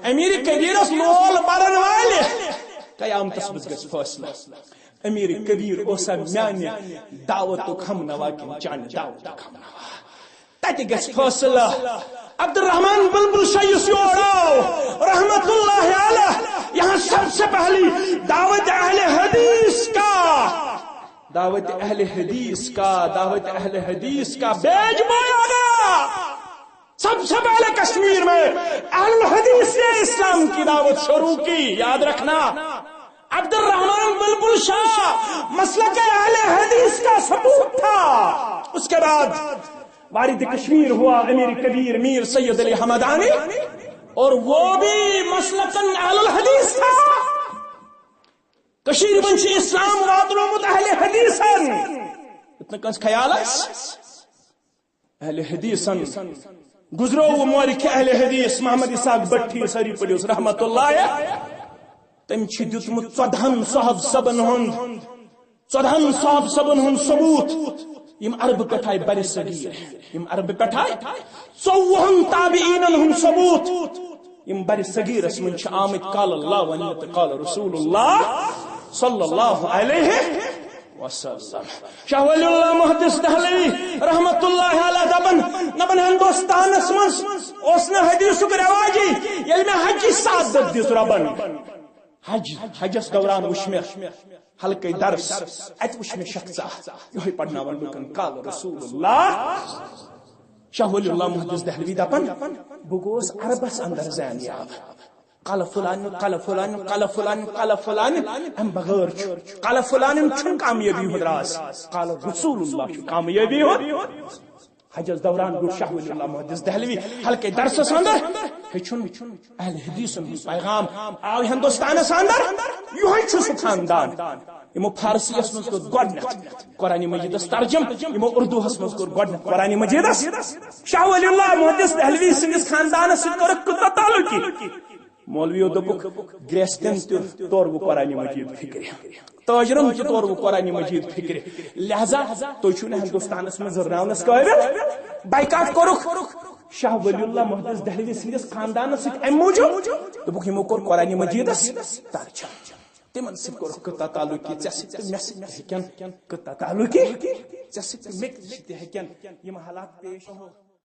امیر کبیرس لول برن والے قیامتس مز گژھِ فٲصلہ امیر کبیر اوسا میانہ دعوتک ہم نوا کن چانہ دعوتک ہم نوا تتہ گژھِ فٲصلہ عبد الرحمن بلبل شاہ یس یور آو رحمت اللہ علیہ یہاں سب سے پہلی دعوت اہل حدیث کا دعوت اہل حدیث کا بیج بویا گیا سب سے پہلے کشمیر میں اہل الحدیث نے اسلام کی دعوت شروع کی یاد رکھنا عبد الرحمن بلبل شاہ مسلک اہل حدیث کا ثبوت تھا اس کے بعد وارد کشمیر ہوا امیر کبیر میر سید علی حمدانی اور وہ بھی مسلکن اہل الحدیث تھا کشیر بنچ اسلام واتنومت اہل حدیثن اتنا کنس خیال اہل حدیثن گزرو وہ مورخ اہل حدیث محمد اسحاق بٹھی سری پڑیوس رحمت اللہ تم دیتمت 14 صاحب صبن ہند ثبوت یم عرب پٹھائے بر صغیر یم عرب پٹھائے 40 تابعین ہند ثبوت یم بر صغیر اس من آمد قال اللہ ونیت قال رسول اللہ صلی اللہ علیہ وسلم شاہ ولی اللہ محدث دہلوی رحمت اللہ علیہ دبن ہندوستان اس حدیث رواجی یل میں حجی سات دس ربن حجس دوران وچ میں حلقہ درس ات وچ میں شخصا یہ پڑھنا لکن قال رسول اللہ شاہ ولی اللہ محدث دہلوی دپن بگوس عربس اندر زانیاب قال فلان قال فلان قال فلان قال فلان ام بغیر قال فلان چھن کامیابی ہو راز قال رسول اللہ کامیابی ہو حجز دوران گو شاہ ولی اللہ محدث دہلوی حلقہ درس اندر ہچن اہل حدیث پیغام آو ہندوستان اندر یہ چھ خاندان یمو فارسی اس مز گڈنت قرآن مجید ترجم یمو اردو اس مز گڈنت قرآن مجید شاہ ولی اللہ محدث دہلوی سندس خاندان سے کر تعلق مولویو دپک گریستن طور وہ قرآن مجید فکر تاجرن کے طور وہ قرآن مجید فکر لہذا تو چھنے ہندوستان میں زرناونس قابل بائیکاٹ کرو شاہ ولی اللہ محدث دہلوی سندس خاندان سے ام موجود دپک ہمو کور قرآن مجید ترجم تمن سے کور قطع تعلقی جیسے مس ہکن قطع تعلقی جیسے مک ہکن یم حالات پیش ہو